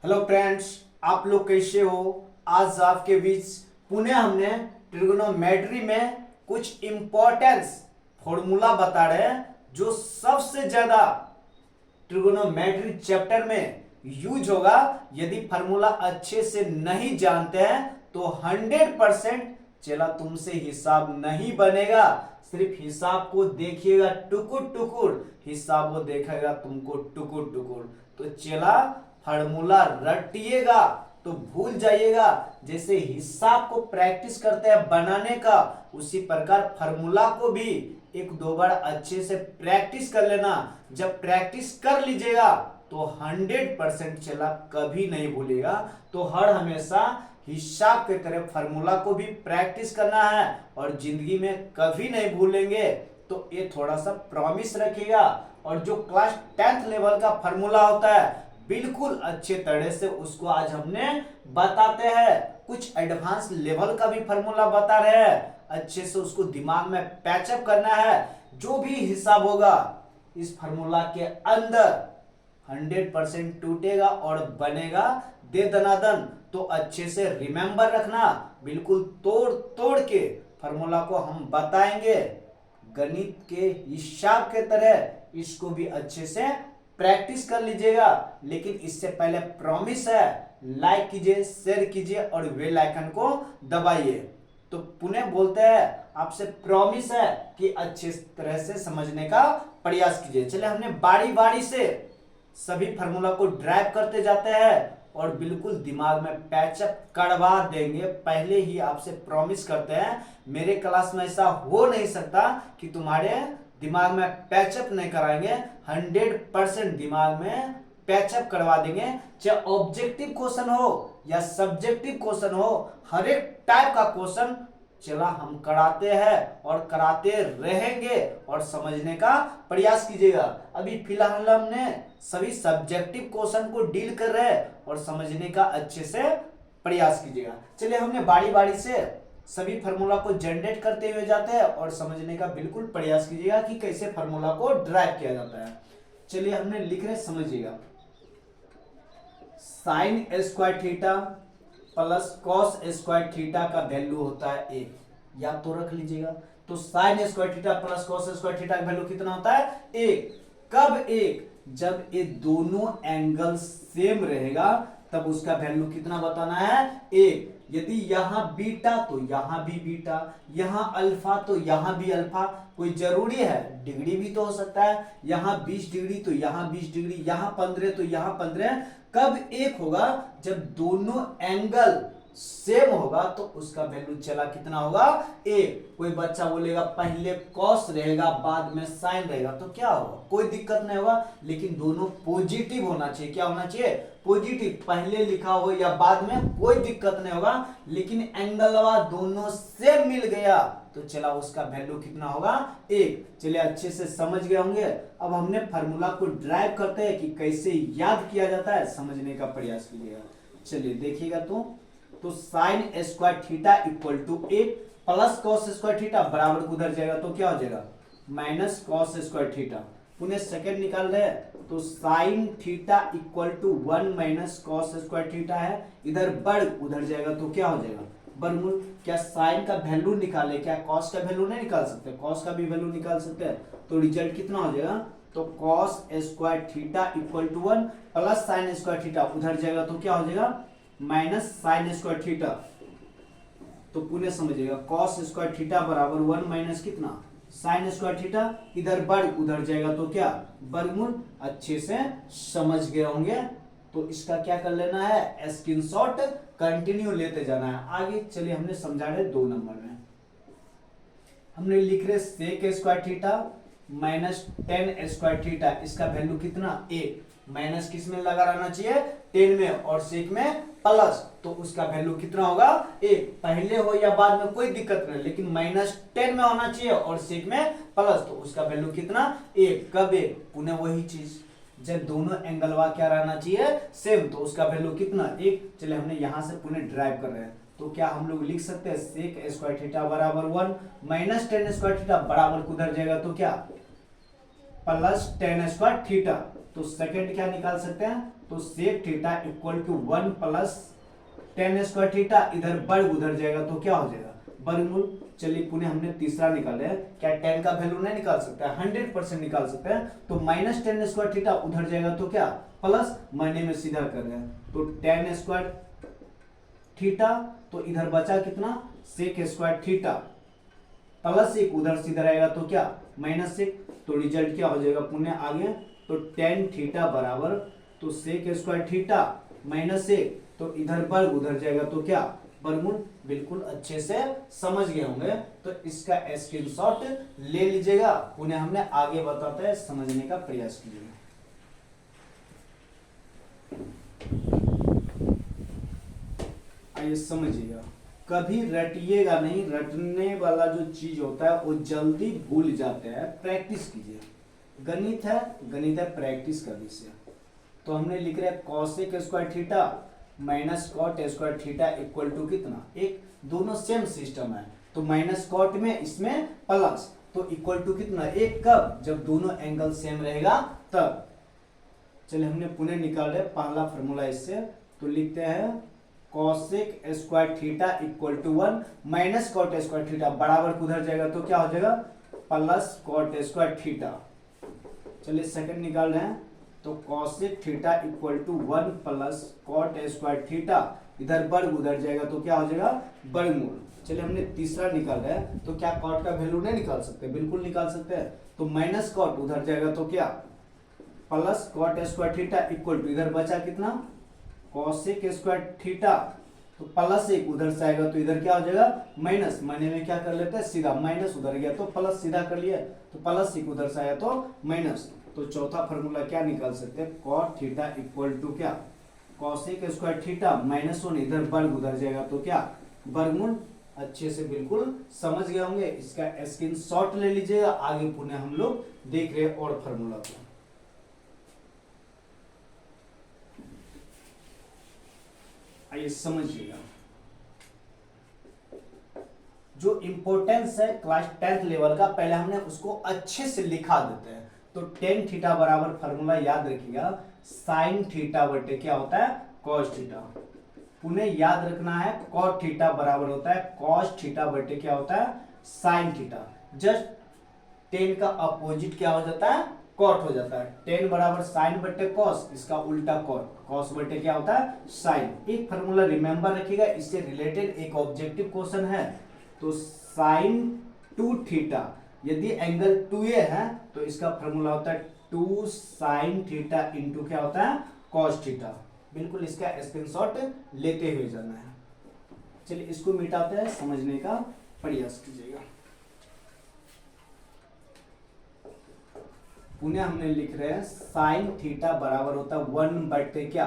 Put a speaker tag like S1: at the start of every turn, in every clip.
S1: Hello friends, आप लोग कैसे हो। आज आपके बीच पुनः हमने ट्रिग्नोमेट्री में कुछ इम्पोर्टेंस फॉर्मूला बता रहे हैं जो सबसे ज्यादा ट्रिग्नोमेट्री चैप्टर में यूज होगा। यदि फार्मूला अच्छे से नहीं जानते हैं तो 100% चला तुमसे हिसाब नहीं बनेगा। सिर्फ हिसाब को देखिएगा, टुकुर टुकुर हिसाब को देखेगा तुमको टुकुर टुकुर। तो चला फार्मूला रटिएगा तो भूल जाइएगा। जैसे हिसाब को प्रैक्टिस करते हैं बनाने का, उसी प्रकार फार्मूला को भी एक दो बार अच्छे से प्रैक्टिस कर लेना। जब प्रैक्टिस कर लीजिएगा तो 100% चला कभी नहीं भूलेगा। तो हर हमेशा हिसाब के तरह फार्मूला को भी प्रैक्टिस करना है और जिंदगी में कभी नहीं भूलेंगे। तो ये थोड़ा सा प्रॉमिस रखिएगा। और जो क्लास 10th लेवल का फार्मूला होता है बिल्कुल अच्छे तरह से उसको आज हमने बताते हैं। कुछ एडवांस लेवल का भी फार्मूला बता रहे हैं, अच्छे से उसको दिमाग में पैचअप करना है। जो भी हिसाब होगा इस फार्मूला के अंदर 100% टूटेगा और बनेगा दे दनादन। तो अच्छे से रिमेंबर रखना, बिल्कुल तोड़ तोड़ के फार्मूला को हम बताएंगे गणित के हिसाब के तरह। इसको भी अच्छे से प्रैक्टिस कर लीजिएगा। लेकिन इससे पहले प्रॉमिस है, लाइक कीजिए, शेयर कीजिए और बेल आइकन को दबाइए। तो पुनः बोलते हैं, आपसे प्रॉमिस है कि अच्छे तरह से समझने का प्रयास कीजिए। चलिए हमने बारी बारी से सभी फार्मूला को ड्राइव करते जाते हैं और बिल्कुल दिमाग में पैचअप करवा देंगे। पहले ही आपसे प्रॉमिस करते हैं, मेरे क्लास में ऐसा हो नहीं सकता कि तुम्हारे दिमाग में पैचअप नहीं कराएंगे। 100% दिमाग में पैचअप करवा देंगे। चाहे ऑब्जेक्टिव क्वेश्चन हो या सब्जेक्टिव क्वेश्चन हो, हर एक टाइप का क्वेश्चन चला हम कराते हैं और कराते रहेंगे। और समझने का प्रयास कीजिएगा। अभी फिलहाल हमने सभी सब्जेक्टिव क्वेश्चन को डील कर रहे हैं और समझने का अच्छे से प्रयास कीजिएगा। चलिए हमने बारी बारी से सभी फार्मूला को जनरेट करते हुए जाते हैं और समझने का बिल्कुल प्रयास कीजिएगा कि कैसे फार्मूला को ड्राइव किया जाता है। चलिए हमने लिख रहे, समझिएगा। Sign square theta plus cos square theta का वैल्यू होता है 1। या तो रख लीजिएगा। तो sine square theta plus cos square theta का वैल्यू कितना होता है 1। कब 1? जब ये दोनों एंगल सेम रहेगा तब उसका वैल्यू कितना बताना है 1। यदि यहां बीटा तो यहां भी बीटा, यहां अल्फा तो यहां भी अल्फा। कोई जरूरी है, डिग्री भी तो हो सकता है। यहां 20 डिग्री तो यहां 20 डिग्री, यहां 15 तो यहां 15। कब 1 होगा? जब दोनों एंगल सेम होगा तो उसका वैल्यू चला कितना होगा 1। कोई बच्चा बोलेगा पहले कॉस रहेगा बाद में साइन रहेगा, तो क्या होगा? कोई दिक्कत नहीं होगा। लेकिन दोनों पॉजिटिव होना चाहिए। क्या होना चाहिए? पॉजिटिव। पहले लिखा हो या बाद में कोई दिक्कत नहीं होगा। लेकिन एंगलवा दोनों सेम मिल गया तो चला उसका वैल्यू कितना होगा 1। चलिए अच्छे से समझ गए होंगे। अब हमने फार्मूला को ड्राइव करते हैं कि कैसे याद किया जाता है, समझने का प्रयास कीजिएगा। चलिए देखिएगा। तो sine square theta equal to 1 plus cos square theta बराबर उधर जाएगा तो क्या हो जाएगा माइनस कॉस स्क्वायर थीटा। पुनः सेकंड निकाल रहे हैं तो sine theta equal to 1 minus cos square theta है। इधर वर्ग उधर जाएगा तो क्या हो जाएगा वर्गमूल। क्या साइन का वैल्यू निकाले, क्या कॉस का वैल्यू नहीं निकाल सकते? कॉस का भी वैल्यू निकाल सकते हैं। तो रिजल्ट कितना हो जाएगा? तो cos square theta equal to 1 plus sine square theta उधर जाएगा तो क्या हो जाएगा माइनस साइन स्क्वायर थीटा। तो पुनः समझिएगा, कॉस स्क्वायर थीटा बराबर 1 माइनस कितना साइन स्क्वायर थीटा। इधर वर्ग उधर जाएगा तो क्या वर्गमूल। अच्छे से समझ गए होंगे। तो इसका क्या कर लेना है स्क्रीनशॉट, कंटिन्यू लेते जाना है आगे। चलिए हमने समझा रहे 2 नंबर में हमने लिख रहे sec square theta minus tan square theta. इसका वैल्यू कितना 1। माइनस किस में लगा रहना चाहिए 10 में और सेक में प्लस, तो उसका वैल्यू कितना होगा 1। पहले हो या बाद में कोई दिक्कत नहीं, लेकिन माइनस 10 में होना चाहिए और सेक में प्लस, तो उसका वैल्यू कितना 1। कब 1? पुनः वही चीज, जब दोनों एंगलवा क्या रहना चाहिए सेम, तो उसका वैल्यू कितना 1। चलिए हमने यहां से पुनः ड्राइव कर रहे हैं तो क्या हम लोग लिख सकते हैं सेक स्क्वायर थीटा बराबर 1 माइनस टेन स्क्वायर थीटा बराबर उधर जाएगा तो क्या प्लस टेन स्क्वायर थीटा। तो सेकंड क्या निकाल सकते हैं, तो sec theta equal to 1 plus tan square theta, इधर वर्ग उधर जाएगा तो क्या हो जाएगा, वर्गमूल। चलिए पुणे हमने तीसरा निकाले है, क्या टेन का वैल्यू नहीं निकाल सकते हैं, 100% निकाल सकते हैं। तो माइनस टेन स्क्वायर थीटा उधर जाएगा तो क्या, प्लस, महीने में सीधा कर रहे हैं तो टेन स्क्वायर थीटा, तो इधर बचा कितना, सेक स्क्वायर थीटा, प्लस एक उधर सीधा रहेगा तो क्या, माइनस एक। तो रिजल्ट क्या हो जाएगा पुणे आगे, तो टेन थीटा बराबर, तो सेक स्क्वायर थीटा माइनस एक, तो इधर वर्ग उधर जाएगा तो क्या, वर्गमूल। बिल्कुल अच्छे से समझ गए होंगे, तो इसका स्क्रीनशॉट ले लीजिएगा, उन्हें हमने आगे बताते हैं, समझने का प्रयास कीजिएगा। आइए समझिएगा, कभी रटिएगा नहीं, रटने वाला जो चीज होता है वो जल्दी भूल जाते हैं, प्रैक्टिस कीजिए। गणित है प्रैक्टिस का विषय। तो हमने लिख रहे हैं cosec square theta minus cot square theta equal to कितना, एक, दोनों सेम सिस्टम है, तो माइनस कॉट में इसमें प्लस, तो इक्वल टू कितना, एक, कब, जब दोनों एंगल सेम रहेगा तब। चलिए हमने पुणे निकाल रहे पहला फॉर्मूला इससे, तो लिखते हैं cosec square theta equal to 1 minus cot square theta, बराबर उधर जाएगा तो क्या हो जाएगा, प्लस कॉट स्क्वायर थीटा। चलिए सेकंड निकाल रहे हैं, तो cosec theta equal to 1 plus cot square theta, इधर वर्ग उधर जाएगा तो क्या हो जाएगा, वर्गमूल। चलिए हमने तीसरा निकाल रहे हैं, तो क्या कॉट का वैल्यू नहीं निकाल सकते, बिल्कुल निकाल सकते हैं। तो माइनस कॉट उधर जाएगा तो क्या, plus cot square theta equal to, इधर बचा कितना, कॉसेक स्क्वायर थीटा, तो प्लस एक उधर से आएगा तो इधर क्या हो जाएगा, माइनस, महीने में क्या कर लेते हैं, सीधा माइनस उधर गया तो प्लस सीधा कर लिया, तो प्लस एक उधर से आया तो माइनस। तो चौथा फॉर्मूला क्या निकाल सकते हैं, कॉट थीटा इक्वल टू क्या, कॉसेक स्क्वायर थीटा माइनस 1, इधर वर्ग उधर जाएगा तो क्या, वर्गमूल। अच्छे से बिल्कुल समझ गए होंगे, इसका स्क्रीनशॉट ले लीजिएगा, आगे पुनः हम लोग देख रहे हैं और फॉर्मूला को। आइए समझिएगा, जो इंपॉर्टेंस है क्लास 10th लेवल का, पहले हमने उसको अच्छे से लिखा देते हैं। तो टेन थीटा बराबर फॉर्मूला याद रखिएगा, साइन थीटा बटे क्या होता है, कॉस थीटा। पुनः याद रखना है कॉट थीटा बराबर होता है कॉस थीटा बटे क्या होता है, साइन थीटा। जस्ट टेन का अपोजिट क्या हो जाता है, कॉट हो जाता है। टेन बराबर साइन बटे कॉस, इसका उल्टा कॉट, कॉस बटे क्या होता है, साइन। एक फॉर्मूला रिमेंबर रखिएगा, इससे रिलेटेड एक ऑब्जेक्टिव क्वेश्चन है, तो साइन 2 थीटा, यदि एंगल 2a है तो इसका फॉर्मूला होता है 2 साइन थीटा इंटू क्या होता है, कॉस थीटा। बिल्कुल इसका स्क्रीनशॉट लेते हुए जाना है। चलिए इसको मिटाते हैं, समझने का प्रयास कीजिएगा। पुनः हमने लिख रहे हैं साइन थीटा बराबर होता है 1 बटे क्या,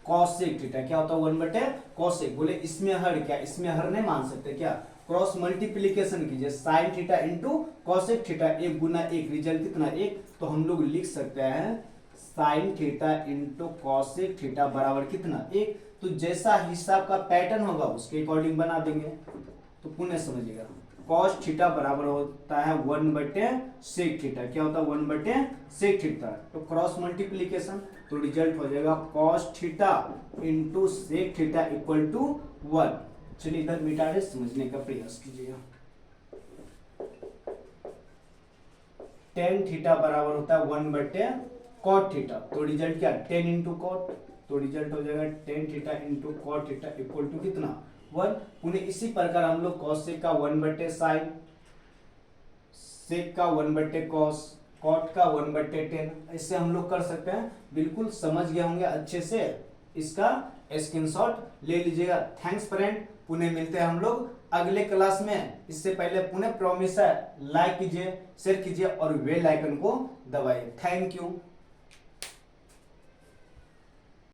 S1: कॉसेक थीटा। क्या होता है, 1 बटे कॉसेक। बोले इसमें हर, क्या इसमें हर नहीं मान सकते क्या, क्रॉस मल्टीप्लीकेशन कीजिए, sine theta into cosec theta, 1 गुना 1, रिजल्ट कितना, 1। तो हम लोग लिख सकते हैं sine theta into cosec theta बराबर कितना, 1। तो जैसा हिसाब का पैटर्न होगा उसके अकॉर्डिंग बना देंगे। तो पुनः समझिएगा, कॉस थीटा बराबर होता है 1 बटे सेक थीटा। क्या होता है, 1 बटे सेक थीटा। तो क्रॉस मल्टीप्लीकेशन, तो रिजल्ट हो जाएगा cos theta into sec theta equal to 1। चलिए इधर मिटा दे, समझने का प्रयास कीजिएगा। टेन थीटा बराबर होता है 1 बटे कॉट थीटा, तो रिजल्ट क्या, 10 इंटू कॉट, तो रिजल्ट हो जाएगा 10 theta into cot theta equal to कितना, 1। पुनः इसी प्रकार हम लोग कॉसेक का 1 बटे साइन, सेक का 1 बटे कॉस, कॉट का 1 बटे 10, इससे हम लोग कर सकते हैं। बिल्कुल समझ गए होंगे अच्छे से, इसका स्क्रीनशॉट ले लीजिएगा। थैंक्स फ्रेंड, पुनः मिलते हैं हम लोग अगले क्लास में। इससे पहले पुनः प्रॉमिस है, लाइक कीजिए, शेयर कीजिए और बेल आइकन को दबाइए। Thank you.